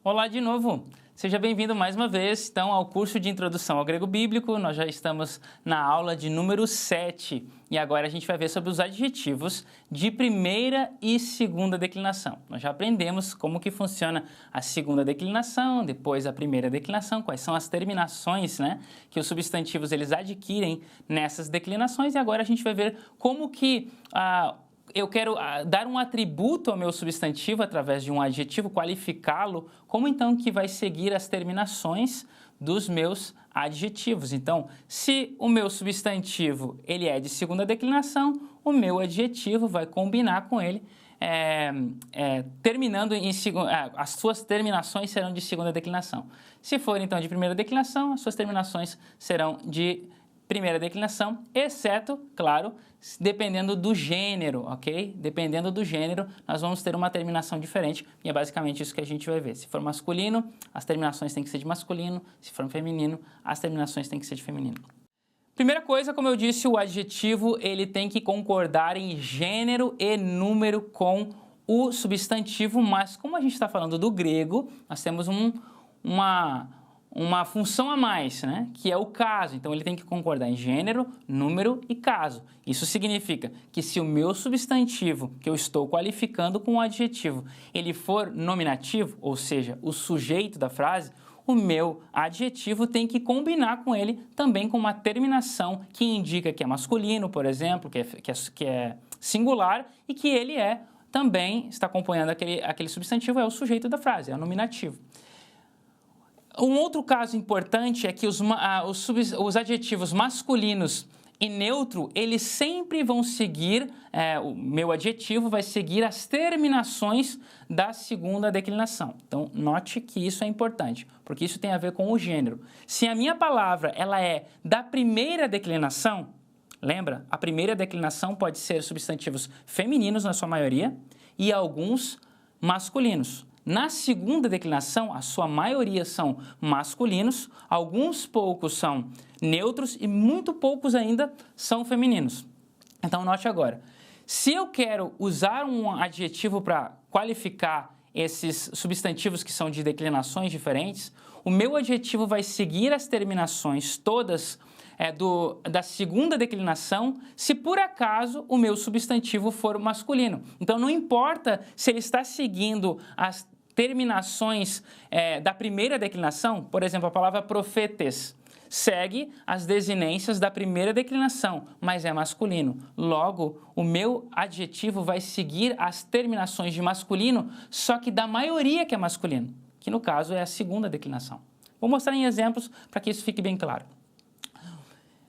Olá de novo! Seja bem-vindo mais uma vez, então, ao curso de Introdução ao Grego Bíblico. Nós já estamos na aula de número 7 e agora a gente vai ver sobre os adjetivos de primeira e segunda declinação. Nós já aprendemos como que funciona a segunda declinação, depois a primeira declinação, quais são as terminações, né, que os substantivos eles adquirem nessas declinações, e agora a gente vai ver como que eu quero dar um atributo ao meu substantivo através de um adjetivo, qualificá-lo, como então que vai seguir as terminações dos meus adjetivos. Então, se o meu substantivo ele é de segunda declinação, o meu adjetivo vai combinar com ele, terminando em as suas terminações serão de segunda declinação. Se for então de primeira declinação, as suas terminações serão de primeira declinação, exceto, claro, dependendo do gênero, ok? Dependendo do gênero, nós vamos ter uma terminação diferente e é basicamente isso que a gente vai ver. Se for masculino, as terminações têm que ser de masculino. Se for feminino, as terminações têm que ser de feminino. Primeira coisa, como eu disse, o adjetivo ele tem que concordar em gênero e número com o substantivo, mas como a gente está falando do grego, nós temos uma função a mais, né? Que é o caso. Então, ele tem que concordar em gênero, número e caso. Isso significa que se o meu substantivo, que eu estou qualificando com um adjetivo, ele for nominativo, ou seja, o sujeito da frase, o meu adjetivo tem que combinar com ele também com uma terminação que indica que é masculino, por exemplo, que é singular e que ele também está acompanhando aquele substantivo, é o sujeito da frase, é o nominativo. Um outro caso importante é que os adjetivos masculinos e neutro, eles sempre vão seguir, o meu adjetivo vai seguir as terminações da segunda declinação. Então, note que isso é importante, porque isso tem a ver com o gênero. Se a minha palavra ela é da primeira declinação, lembra? A primeira declinação pode ser substantivos femininos, na sua maioria, e alguns masculinos. Na segunda declinação, a sua maioria são masculinos, alguns poucos são neutros e muito poucos ainda são femininos. Então, note agora, se eu quero usar um adjetivo para qualificar esses substantivos que são de declinações diferentes, o meu adjetivo vai seguir as terminações todas da segunda declinação, se por acaso o meu substantivo for masculino. Então, não importa se ele está seguindo as terminações da primeira declinação, por exemplo, a palavra profetes segue as desinências da primeira declinação, mas é masculino. Logo, o meu adjetivo vai seguir as terminações de masculino, só que da maioria que é masculino, que no caso é a segunda declinação. Vou mostrar em exemplos para que isso fique bem claro.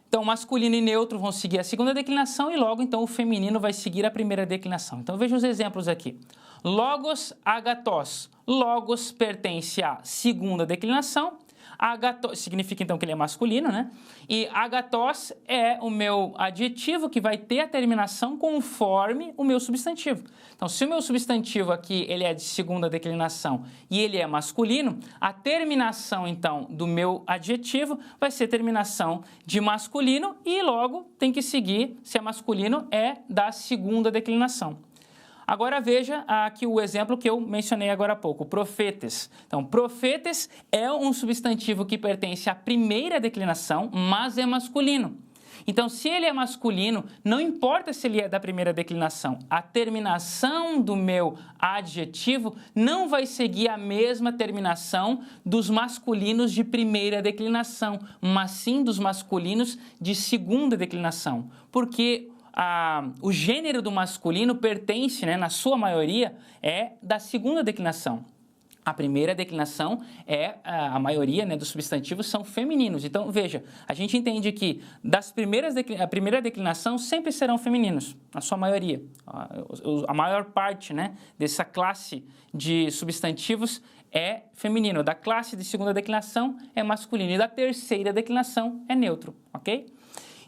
Então, masculino e neutro vão seguir a segunda declinação e logo, então, o feminino vai seguir a primeira declinação. Então, veja os exemplos aqui. Logos, agatos. Logos pertence à segunda declinação. Agatos significa, então, que ele é masculino, né? E agatos é o meu adjetivo que vai ter a terminação conforme o meu substantivo. Então, se o meu substantivo aqui ele é de segunda declinação e ele é masculino, a terminação, então, do meu adjetivo vai ser terminação de masculino e logo tem que seguir, se é masculino, é da segunda declinação. Agora veja aqui o exemplo que eu mencionei agora há pouco, profetes. Então, profetes é um substantivo que pertence à primeira declinação, mas é masculino. Então, se ele é masculino, não importa se ele é da primeira declinação, a terminação do meu adjetivo não vai seguir a mesma terminação dos masculinos de primeira declinação, mas sim dos masculinos de segunda declinação, porque o gênero do masculino pertence, na sua maioria, é da segunda declinação. A primeira declinação a maioria dos substantivos são femininos. Então, veja, a gente entende que a primeira declinação sempre serão femininos, na sua maioria. A maior parte dessa classe de substantivos é feminino. Da classe de segunda declinação é masculino e da terceira declinação é neutro, ok?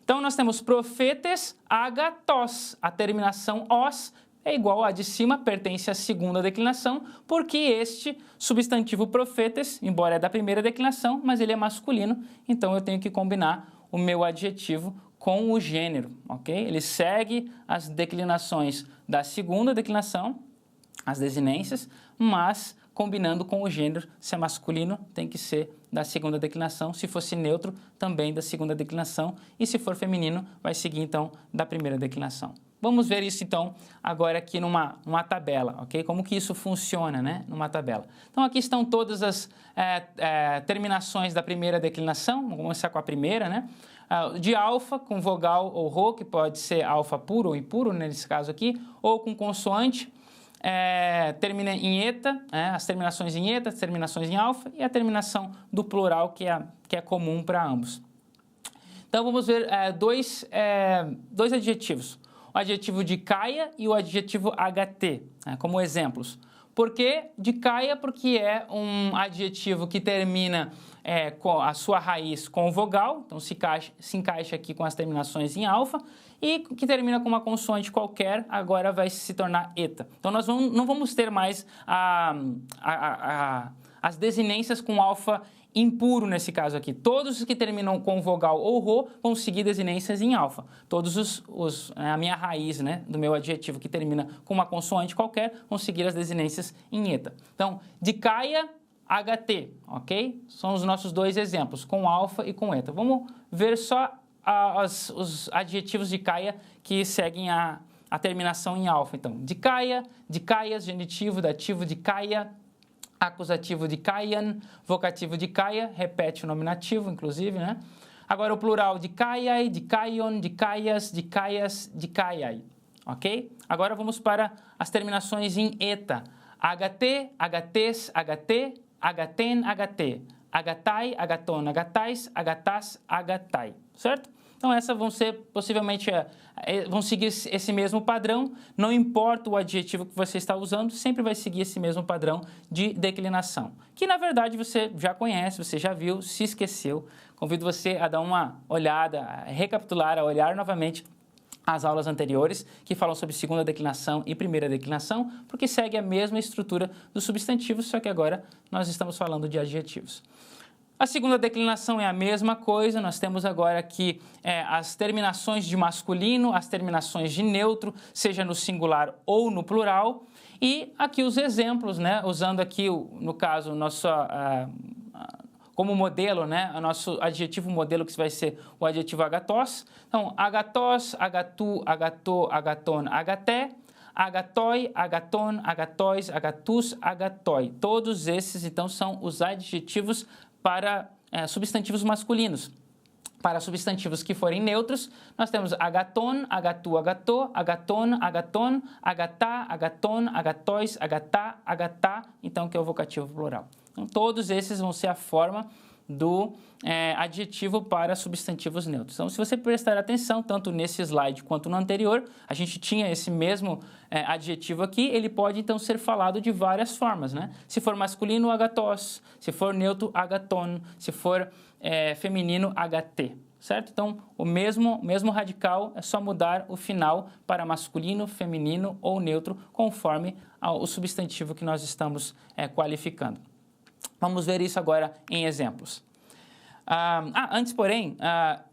Então, nós temos profetes, agatos. A terminação os é igual à de cima, pertence à segunda declinação, porque este substantivo profetes, embora é da primeira declinação, mas ele é masculino, então eu tenho que combinar o meu adjetivo com o gênero, ok? Ele segue as declinações da segunda declinação, as desinências, mas combinando com o gênero. Se é masculino, tem que ser da segunda declinação. Se fosse neutro, também da segunda declinação. E se for feminino, vai seguir, então, da primeira declinação. Vamos ver isso, então, agora aqui numa tabela, ok? Como que isso funciona, né? Numa tabela. Então, aqui estão todas as terminações da primeira declinação. Vamos começar com a primeira, né? De alfa, com vogal ou rho, que pode ser alfa puro ou impuro, nesse caso aqui, ou com consoante. Termina em eta, as terminações em eta, as terminações em alfa e a terminação do plural, que é comum para ambos. Então, vamos ver dois adjetivos. O adjetivo de caia e o adjetivo ht, como exemplos. Por que de caia? Porque é um adjetivo que termina com a sua raiz com vogal, então se encaixa aqui com as terminações em alfa, e que termina com uma consoante qualquer, agora vai se tornar eta. Então, nós não vamos ter mais as desinências com alfa impuro nesse caso aqui. Todos os que terminam com vogal ou rho vão seguir desinências em alfa. Todos a minha raiz, né, do meu adjetivo que termina com uma consoante qualquer vão seguir as desinências em eta. Então, de caia, ht, ok? São os nossos dois exemplos, com alfa e com eta. Vamos ver só os adjetivos de caia que seguem a terminação em alfa. Então, de caia, de caias, genitivo, dativo de caia, acusativo de caian, vocativo de caia, repete o nominativo, inclusive, né? Agora o plural de caiai, de caion, de caias, de caias, de caiai, ok? Agora vamos para as terminações em eta. ht, hts, ht, hten, ht, htai, hton, htais, htas, htai, certo? Então, essas vão ser, possivelmente, vão seguir esse mesmo padrão, não importa o adjetivo que você está usando, sempre vai seguir esse mesmo padrão de declinação, que, na verdade, você já conhece, você já viu, se esqueceu. Convido você a dar uma olhada, a recapitular, a olhar novamente as aulas anteriores, que falam sobre segunda declinação e primeira declinação, porque segue a mesma estrutura dos substantivos, só que agora nós estamos falando de adjetivos. A segunda declinação é a mesma coisa, nós temos agora aqui as terminações de masculino, as terminações de neutro, seja no singular ou no plural, e aqui os exemplos, né, usando aqui, no caso, como modelo, né, o nosso adjetivo modelo, que vai ser o adjetivo agatos. Então, agatos, agatu, agatô, agaton, agaté, agatoi, agaton, agatóis, agatus, agatoi. Todos esses, então, são os adjetivos para substantivos masculinos. Para substantivos que forem neutros, nós temos agaton, agatu, agatô, agaton, agaton, agatá, agaton, agatóis, agatá, agatá, então que é o vocativo plural. Então, todos esses vão ser a forma do adjetivo para substantivos neutros. Então, se você prestar atenção, tanto nesse slide quanto no anterior, a gente tinha esse mesmo adjetivo aqui, ele pode, então, ser falado de várias formas, né? Se for masculino, agatos, se for neutro, agaton, se for feminino, ht, certo? Então, o mesmo radical, é só mudar o final para masculino, feminino ou neutro, conforme o substantivo que nós estamos qualificando. Vamos ver isso agora em exemplos. Antes, porém,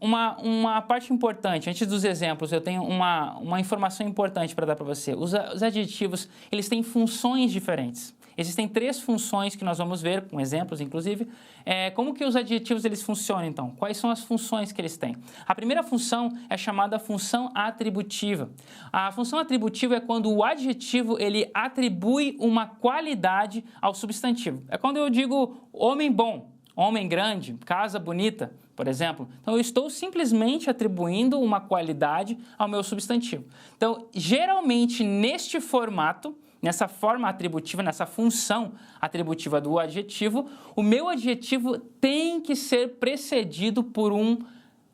uma parte importante, antes dos exemplos, eu tenho uma informação importante para dar para você. Os adjetivos, eles têm funções diferentes. Existem 3 funções que nós vamos ver, com exemplos, inclusive. Como que os adjetivos eles funcionam, então? Quais são as funções que eles têm? A primeira função é chamada função atributiva. A função atributiva é quando o adjetivo ele atribui uma qualidade ao substantivo. É quando eu digo homem bom, homem grande, casa bonita, por exemplo. Então, eu estou simplesmente atribuindo uma qualidade ao meu substantivo. Então, geralmente, neste formato, nessa forma atributiva, nessa função atributiva do adjetivo, o meu adjetivo tem que ser precedido por um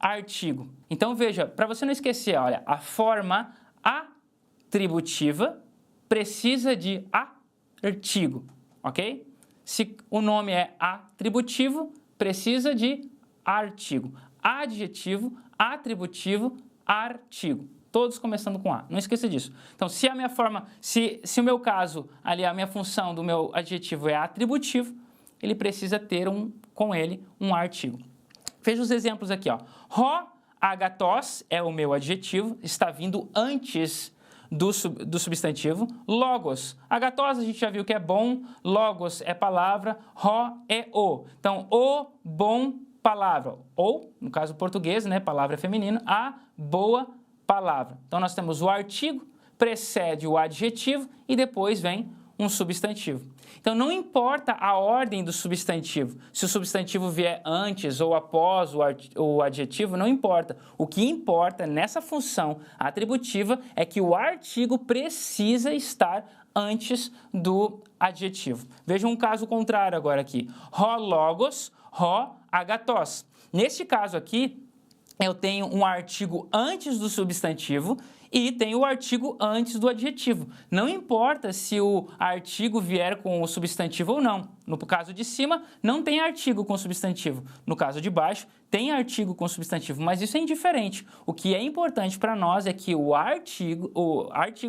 artigo. Então, veja, para você não esquecer, olha, a forma atributiva precisa de artigo, ok? Se o nome é atributivo, precisa de artigo. Adjetivo, atributivo, artigo. Todos começando com A. Não esqueça disso. Então, se a minha forma, se o meu caso, ali a minha função do meu adjetivo é atributivo, ele precisa ter com ele um artigo. Veja os exemplos aqui, ó. Agatos é o meu adjetivo, está vindo antes do substantivo. Logos. Agathos a gente já viu que é bom. Logos é palavra. Ró é o. Então, o bom palavra. Ou, no caso português, né? Palavra feminina. A boa palavra. Então, nós temos o artigo, precede o adjetivo e depois vem um substantivo. Então, não importa a ordem do substantivo, se o substantivo vier antes ou após o adjetivo, não importa. O que importa nessa função atributiva é que o artigo precisa estar antes do adjetivo. Veja um caso contrário agora aqui. Ró logos, ró agathos. Neste caso aqui, eu tenho um artigo antes do substantivo e tenho o artigo antes do adjetivo. Não importa se o artigo vier com o substantivo ou não. No caso de cima, não tem artigo com substantivo. No caso de baixo, tem artigo com substantivo, mas isso é indiferente. O que é importante para nós é que o artigo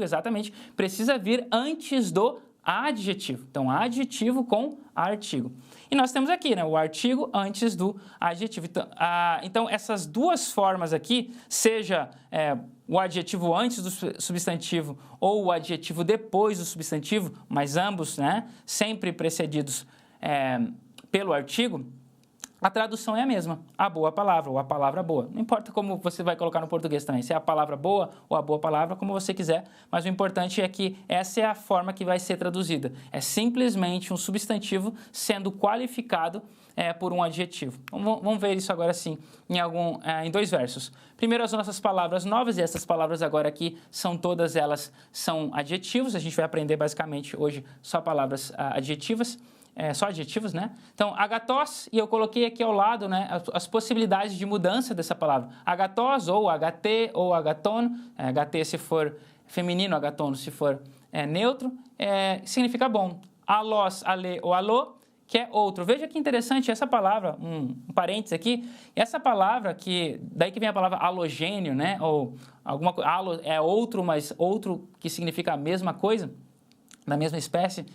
exatamente precisa vir antes do adjetivo. Então, adjetivo com artigo. E nós temos aqui, né, o artigo antes do adjetivo. Então, essas duas formas aqui, seja o adjetivo antes do substantivo ou o adjetivo depois do substantivo, mas ambos, né, sempre precedidos pelo artigo, a tradução é a mesma, a boa palavra ou a palavra boa. Não importa como você vai colocar no português também, se é a palavra boa ou a boa palavra, como você quiser, mas o importante é que essa é a forma que vai ser traduzida. É simplesmente um substantivo sendo qualificado por um adjetivo. Vamos ver isso agora sim, em dois versos. Primeiro, as nossas palavras novas, e essas palavras agora aqui, todas elas são adjetivos. A gente vai aprender basicamente hoje só palavras adjetivas. Só adjetivos, né? Então, agathos, e eu coloquei aqui ao lado, né, as possibilidades de mudança dessa palavra. Agathos, ou HT, ou agathon, HT se for feminino, agathon se for neutro, significa bom. Alos, ale ou alô, que é outro. Veja que interessante essa palavra, um parênteses aqui, essa palavra daí que vem a palavra halogênio, né, ou alguma coisa, halo é outro, mas outro que significa a mesma coisa, da mesma espécie.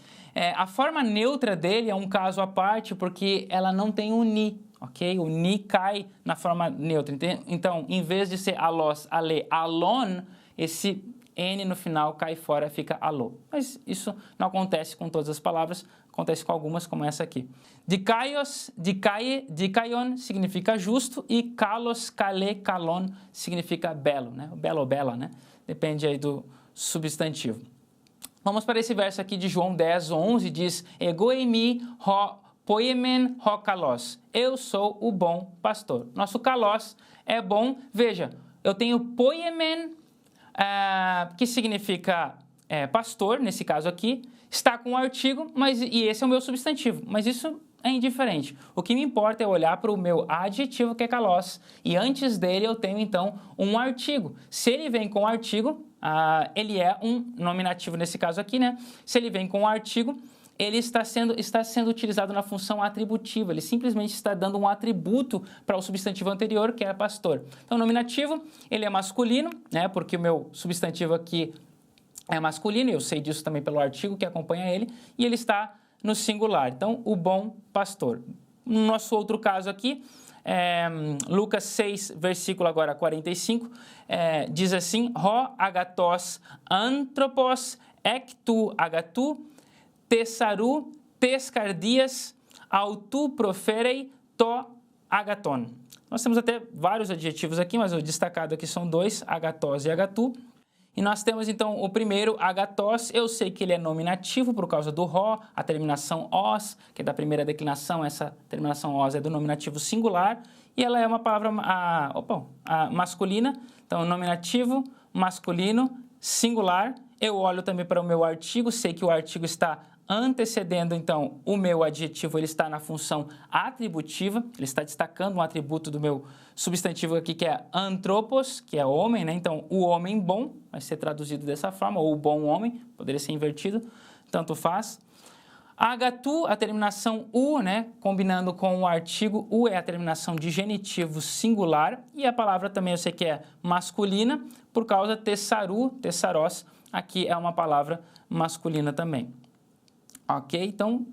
A forma neutra dele é um caso à parte, porque ela não tem o ni, ok? O ni cai na forma neutra. Então, em vez de ser alos, ale, alon, esse n no final cai fora, fica alô. Mas isso não acontece com todas as palavras, acontece com algumas, como essa aqui. Dikaios, dikaie, dikaion significa justo e kalos, kale, kalon significa belo, né? Belo ou bela, né? Depende aí do substantivo. Vamos para esse verso aqui de João 10, 11, diz: Egoemi ho poiemen ho kalos. Eu sou o bom pastor. Nosso kalos é bom. Veja, eu tenho poiemen, que significa pastor, nesse caso aqui, está com o artigo, e esse é o meu substantivo. Mas isso é indiferente. O que me importa é olhar para o meu adjetivo, que é kalos, e antes dele eu tenho, então, um artigo. Se ele vem com artigo, ele é um nominativo nesse caso aqui, né? Se ele vem com um artigo, ele está sendo utilizado na função atributiva. Ele simplesmente está dando um atributo para o substantivo anterior, que era pastor. Então, o nominativo, ele é masculino, né? Porque o meu substantivo aqui é masculino, eu sei disso também pelo artigo que acompanha ele, e ele está no singular. Então, o bom pastor. No nosso outro caso aqui, Lucas 6, versículo agora 45, diz assim: Rho agathos anthropos ectu agatu tessaru tescardias autu proferei to agathon. Nós temos até vários adjetivos aqui, mas o destacado aqui são dois, agathos e agatu. E nós temos, então, o primeiro, agathos. Eu sei que ele é nominativo por causa do ró, a terminação os, que é da primeira declinação, essa terminação os é do nominativo singular, e ela é uma palavra masculina, então, nominativo, masculino, singular. Eu olho também para o meu artigo, sei que o artigo está antecedendo, então, o meu adjetivo, ele está na função atributiva, ele está destacando um atributo do meu substantivo aqui, que é anthropos, que é homem, né? Então, o homem bom, vai ser traduzido dessa forma, ou o bom homem, poderia ser invertido, tanto faz. Agatu, a terminação u, né? Combinando com o artigo, u é a terminação de genitivo singular, e a palavra também eu sei que é masculina, por causa tessaru, tessaros, aqui é uma palavra masculina também. Ok? Então,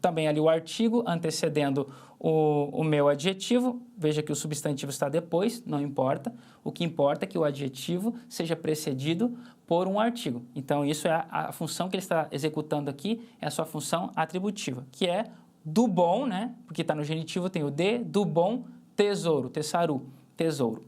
também ali o artigo antecedendo o meu adjetivo. Veja que o substantivo está depois, não importa. O que importa é que o adjetivo seja precedido por um artigo. Então, isso é a função que ele está executando aqui, é a sua função atributiva, que é do bom, né? Porque está no genitivo, tem o de, do bom tesouro, tessaru, tesouro.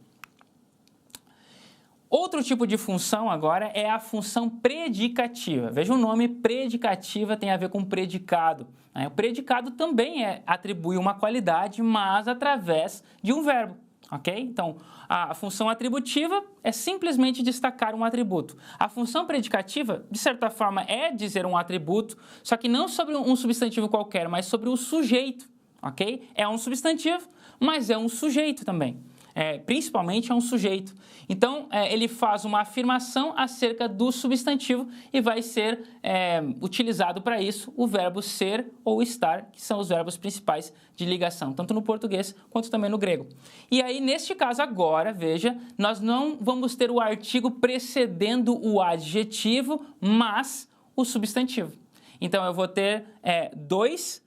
Outro tipo de função agora é a função predicativa. Veja o nome, predicativa tem a ver com predicado. O predicado também atribui uma qualidade, mas através de um verbo, ok? Então, a função atributiva é simplesmente destacar um atributo. A função predicativa, de certa forma, é dizer um atributo, só que não sobre um substantivo qualquer, mas sobre o sujeito, ok? É um substantivo, mas é um sujeito também. Principalmente é um sujeito. Então, ele faz uma afirmação acerca do substantivo e vai ser utilizado para isso o verbo ser ou estar, que são os verbos principais de ligação, tanto no português quanto também no grego. E aí, neste caso agora, veja, nós não vamos ter o artigo precedendo o adjetivo, mas o substantivo. Então, eu vou ter duas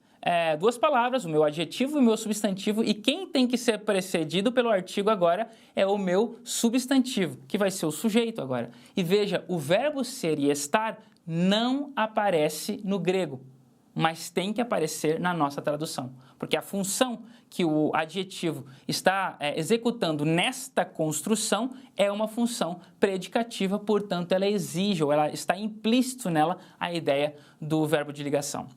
palavras, o meu adjetivo e o meu substantivo, e quem tem que ser precedido pelo artigo agora é o meu substantivo, que vai ser o sujeito agora. E veja, o verbo ser e estar não aparece no grego, mas tem que aparecer na nossa tradução, porque a função que o adjetivo está executando nesta construção é uma função predicativa, portanto ela exige, ou ela está implícito nela a ideia do verbo de ligação.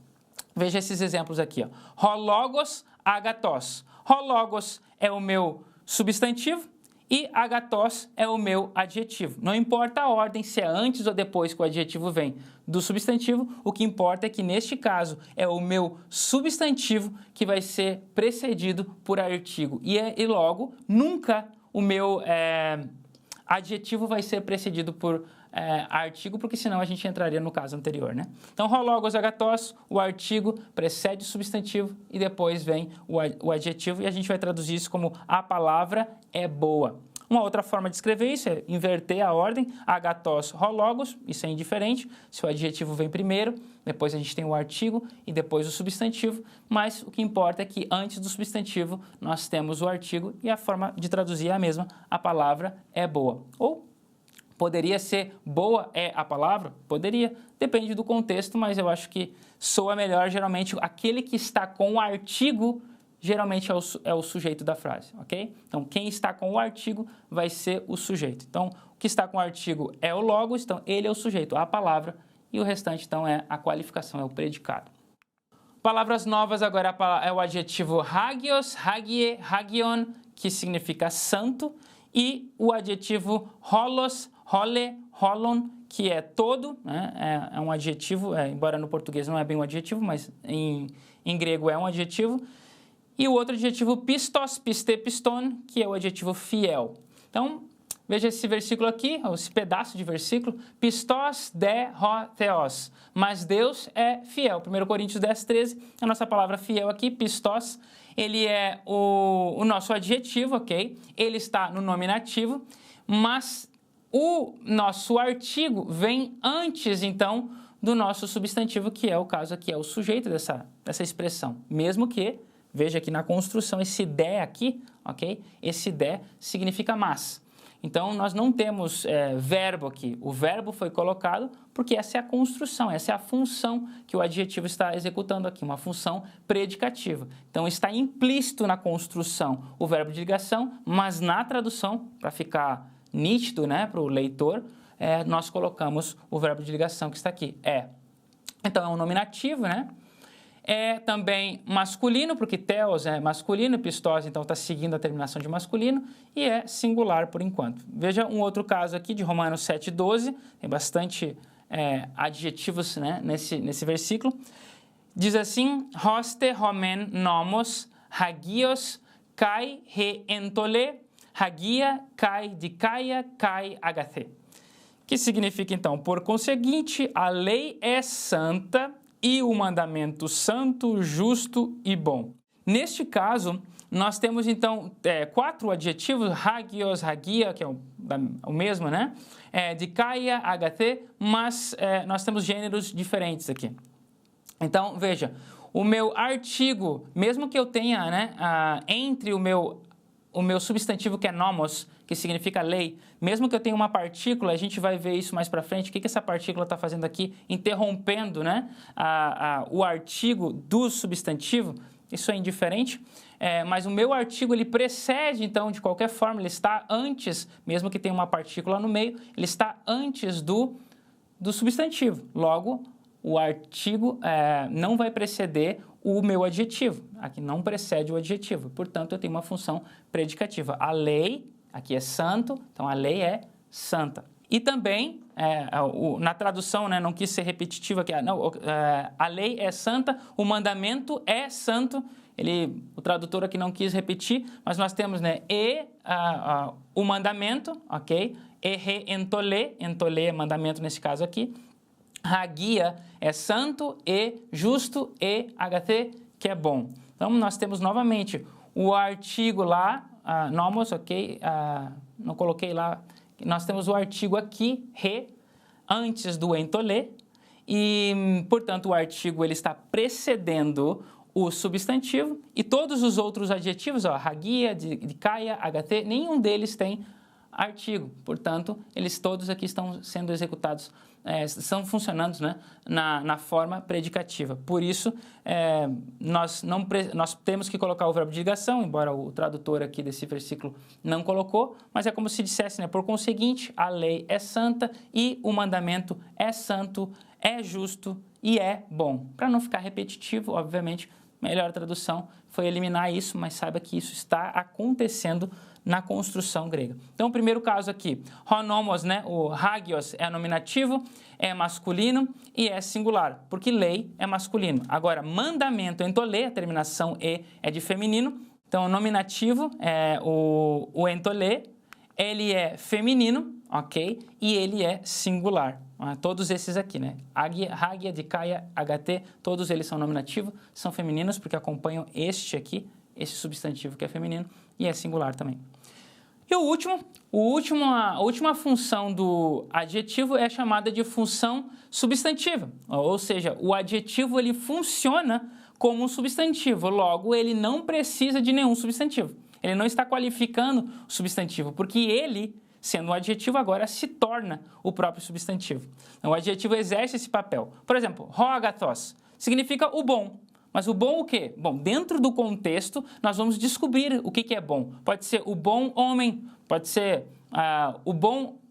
Veja esses exemplos aqui, ó. Hologos, agatos. Hologos é o meu substantivo e agatos é o meu adjetivo. Não importa a ordem, se é antes ou depois que o adjetivo vem do substantivo, o que importa é que, neste caso, é o meu substantivo que vai ser precedido por artigo. E logo, nunca o meu adjetivo vai ser precedido por artigo, porque senão a gente entraria no caso anterior, né? Então, hologos, agatos, o artigo precede o substantivo e depois vem o adjetivo, e a gente vai traduzir isso como a palavra é boa. Uma outra forma de escrever isso é inverter a ordem, agatos, hologos, isso é indiferente, se o adjetivo vem primeiro, depois a gente tem o artigo e depois o substantivo, mas o que importa é que antes do substantivo nós temos o artigo e a forma de traduzir é a mesma, a palavra é boa. Ou poderia ser boa é a palavra? Poderia, depende do contexto, mas eu acho que soa melhor, geralmente, aquele que está com o artigo, geralmente é o sujeito da frase, ok? Então, quem está com o artigo vai ser o sujeito. Então, o que está com o artigo é o logos, então ele é o sujeito, a palavra, e o restante, então, é a qualificação, é o predicado. Palavras novas agora é o adjetivo hagios, hagie, hagion, que significa santo, e o adjetivo holos, hole, holon, que é todo, né? É um adjetivo, embora no português não é bem um adjetivo, mas em grego é um adjetivo. E o outro adjetivo pistos, piste, piston, que é o adjetivo fiel. Então, veja esse versículo aqui, esse pedaço de versículo, pistos de ho theos, mas Deus é fiel. 1 Coríntios 10, 13, a nossa palavra fiel aqui, pistos, ele é o nosso adjetivo, ok? Ele está no nominativo, mas o nosso artigo vem antes, então, do nosso substantivo, que é o caso aqui, é o sujeito dessa expressão. Mesmo que, veja aqui na construção, esse de aqui, ok? Esse de significa mas. Então, nós não temos verbo aqui. O verbo foi colocado porque essa é a construção, essa é a função que o adjetivo está executando aqui, uma função predicativa. Então, está implícito na construção o verbo de ligação, mas na tradução, para ficar nítido, né, para o leitor, nós colocamos o verbo de ligação que está aqui, é. Então, é um nominativo, né? É também masculino, porque theos é masculino, pistos, então, está seguindo a terminação de masculino, e é singular por enquanto. Veja um outro caso aqui de Romanos 7,12, tem bastante adjetivos, né, nesse versículo. Diz assim, hoste homen nomos hagios kai he entole hagia kai dikaia kai agathe. Que significa, então, por conseguinte, a lei é santa e o mandamento santo, justo e bom. Neste caso, nós temos, então, 4 adjetivos, hagios, hagia, que é o mesmo, né? Dikaia, agathe, mas nós temos gêneros diferentes aqui. Então, veja, o meu artigo, mesmo que eu tenha, né, entre o meu substantivo que é nomos, que significa lei, mesmo que eu tenha uma partícula, a gente vai ver isso mais para frente, o que essa partícula está fazendo aqui, interrompendo, né, o artigo do substantivo, isso é indiferente, mas o meu artigo ele precede, então, de qualquer forma, ele está antes, mesmo que tenha uma partícula no meio, ele está antes do substantivo, logo, o artigo não vai preceder o meu adjetivo. Aqui não precede o adjetivo. Portanto, eu tenho uma função predicativa. A lei, aqui é santo, então a lei é santa. E também, na tradução, né, não quis ser repetitivo aqui, a lei é santa, o mandamento é santo. O tradutor aqui não quis repetir, mas nós temos, né, o mandamento, ok? Entolé é mandamento nesse caso aqui. Hagia é santo e justo e agathé, que é bom. Então, nós temos novamente o artigo lá, nomos, ok? Não coloquei lá. Nós temos o artigo aqui, re, antes do entolé. E, portanto, o artigo ele está precedendo o substantivo. E todos os outros adjetivos, hagia, dikaia, agathé, nenhum deles tem artigo. Portanto, eles todos aqui estão sendo executados, estão funcionando, né, na forma predicativa. Por isso, nós temos que colocar o verbo de ligação, embora o tradutor aqui desse versículo não colocou, mas é como se dissesse, né, por conseguinte, a lei é santa e o mandamento é santo, é justo e é bom. Para não ficar repetitivo, obviamente, a melhor tradução foi eliminar isso, mas saiba que isso está acontecendo na construção grega. Então, o primeiro caso aqui, honomos, né, o hagios é nominativo, é masculino e é singular, porque lei é masculino. Agora, mandamento, entolé, a terminação e é de feminino. Então, o nominativo é o entolé, ele é feminino, ok? E ele é singular. Todos esses aqui, né? Hagia, dikaia, agathé, todos eles são nominativo, são femininos porque acompanham este aqui, esse substantivo que é feminino, e é singular também. E a última função do adjetivo é chamada de função substantiva, ou seja, o adjetivo ele funciona como um substantivo, logo ele não precisa de nenhum substantivo. Ele não está qualificando o substantivo, porque ele, sendo um adjetivo, agora se torna o próprio substantivo. Então, o adjetivo exerce esse papel. Por exemplo, ho agathos significa o bom. Mas o bom o quê? Bom, dentro do contexto, nós vamos descobrir o que é bom. Pode ser o bom homem, pode ser a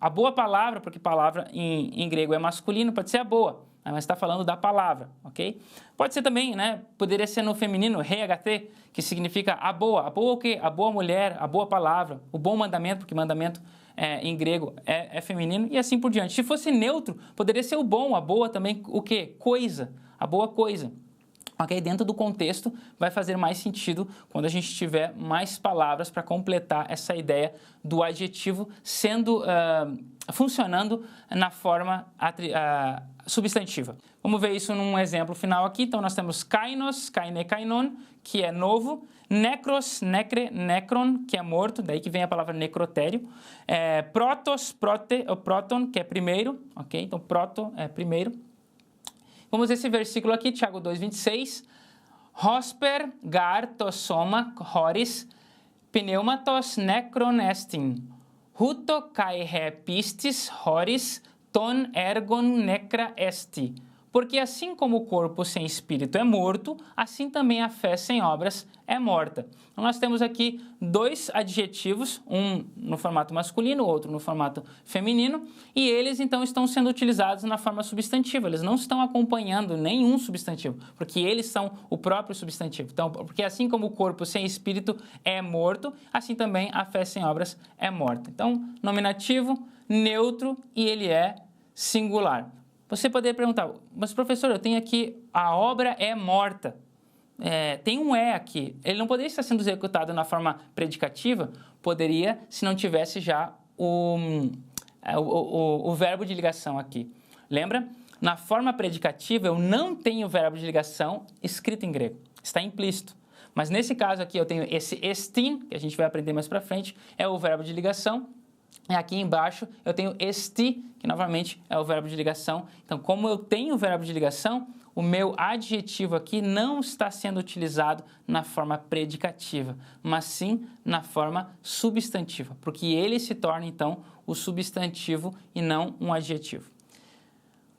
boa palavra, porque palavra em grego é masculino, pode ser a boa, mas está falando da palavra, ok? Pode ser também, né, poderia ser no feminino, he agathé, que significa a boa o quê? A boa mulher, a boa palavra, o bom mandamento, porque mandamento em grego é feminino, e assim por diante. Se fosse neutro, poderia ser o bom, a boa também, o quê? Coisa, a boa coisa. Ok? Dentro do contexto vai fazer mais sentido quando a gente tiver mais palavras para completar essa ideia do adjetivo funcionando na forma substantiva. Vamos ver isso num exemplo final aqui. Então, nós temos kainos, kaine, kainon, que é novo, necros, necre, necron, que é morto, daí que vem a palavra necrotério, protos, prote, ou proton, que é primeiro, ok? Então, proto é primeiro. Vamos ver esse versículo aqui, Tiago 2,26. Hosper gar tos soma horis pneumatos necron estin. Huto kai he pistis horis ton ergon necra esti. Porque assim como o corpo sem espírito é morto, assim também a fé sem obras é morta. Então, nós temos aqui dois adjetivos, um no formato masculino, outro no formato feminino, e eles então estão sendo utilizados na forma substantiva. Eles não estão acompanhando nenhum substantivo, porque eles são o próprio substantivo. Então, porque assim como o corpo sem espírito é morto, assim também a fé sem obras é morta. Então, nominativo, neutro e ele é singular. Você poderia perguntar, mas professor, eu tenho aqui, a obra é morta. Tem um aqui. Ele não poderia estar sendo executado na forma predicativa? Poderia, se não tivesse já o verbo de ligação aqui. Lembra? Na forma predicativa, eu não tenho verbo de ligação escrito em grego. Está implícito. Mas nesse caso aqui, eu tenho esse estin, que a gente vai aprender mais para frente, é o verbo de ligação. E aqui embaixo eu tenho esti, que novamente é o verbo de ligação. Então, como eu tenho o verbo de ligação, o meu adjetivo aqui não está sendo utilizado na forma predicativa, mas sim na forma substantiva, porque ele se torna, então, o substantivo e não um adjetivo.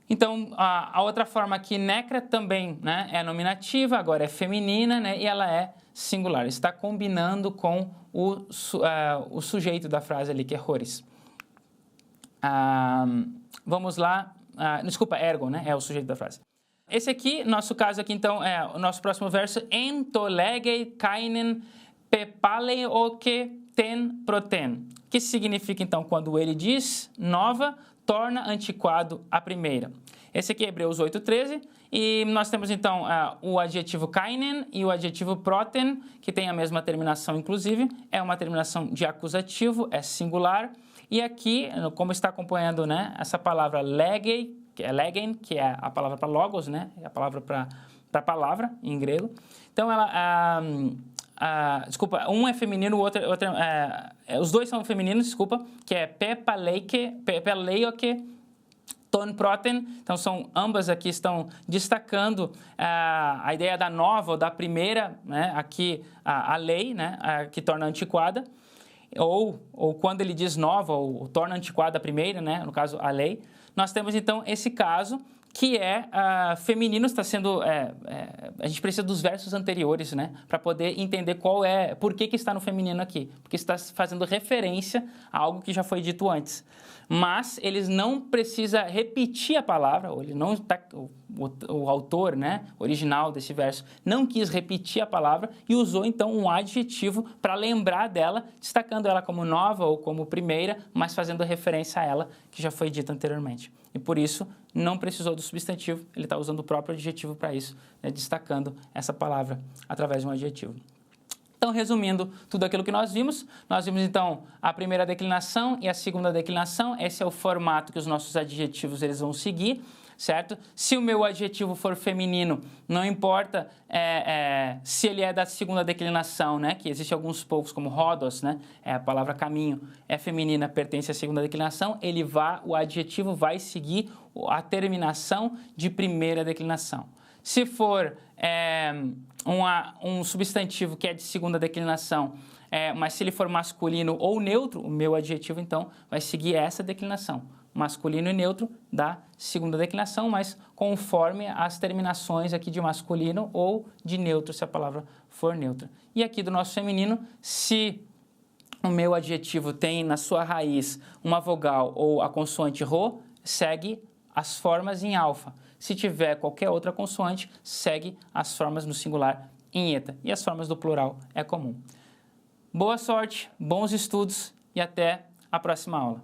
Então, a outra forma aqui, necra, também, né, é nominativa, agora é feminina, né, e ela é singular. Está combinando com o sujeito da frase ali, que é horis. Vamos lá. Desculpa, ergo, né, é o sujeito da frase. Esse aqui, nosso caso aqui, então, é o nosso próximo verso. En tolegei kainen pepaleoke ten proten. Que significa, então, quando ele diz nova, torna antiquado a primeira. Esse aqui é Hebreus 8:13 e nós temos então o adjetivo kainen e o adjetivo proten, que tem a mesma terminação, inclusive, é uma terminação de acusativo, é singular. E aqui, como está acompanhando, né, essa palavra legei, que é legen, que é a palavra para logos, né, é a palavra para palavra em grego. Então, desculpa, um é feminino, o outro os dois são femininos, desculpa, que é pepaleioke, ton proten. Então, ambas aqui estão destacando a ideia da nova ou da primeira, né, aqui a lei, né, que torna antiquada, ou quando ele diz nova ou torna antiquada a primeira, né, no caso a lei. Nós temos então esse caso que é feminino, está sendo... a gente precisa dos versos anteriores, né, para poder entender por que está no feminino aqui. Porque está fazendo referência a algo que já foi dito antes. Mas eles não precisam repetir a palavra, ou ele não está, o autor, né, original desse verso não quis repetir a palavra e usou então um adjetivo para lembrar dela, destacando ela como nova ou como primeira, mas fazendo referência a ela que já foi dita anteriormente. E por isso não precisou do substantivo, ele está usando o próprio adjetivo para isso, né, destacando essa palavra através de um adjetivo. Então, resumindo tudo aquilo que nós vimos então a primeira declinação e a segunda declinação. Esse é o formato que os nossos adjetivos eles vão seguir, certo? Se o meu adjetivo for feminino, não importa se ele é da segunda declinação, né? Que existem alguns povos como Rhodos, né? A palavra caminho é feminina, pertence à segunda declinação. O adjetivo vai seguir a terminação de primeira declinação. Se for um substantivo que é de segunda declinação, mas se ele for masculino ou neutro, o meu adjetivo, então, vai seguir essa declinação. Masculino e neutro da segunda declinação, mas conforme as terminações aqui de masculino ou de neutro, se a palavra for neutra. E aqui do nosso feminino, se o meu adjetivo tem na sua raiz uma vogal ou a consoante rho, segue as formas em alfa. Se tiver qualquer outra consoante, segue as formas no singular em eta. E as formas do plural é comum. Boa sorte, bons estudos e até a próxima aula.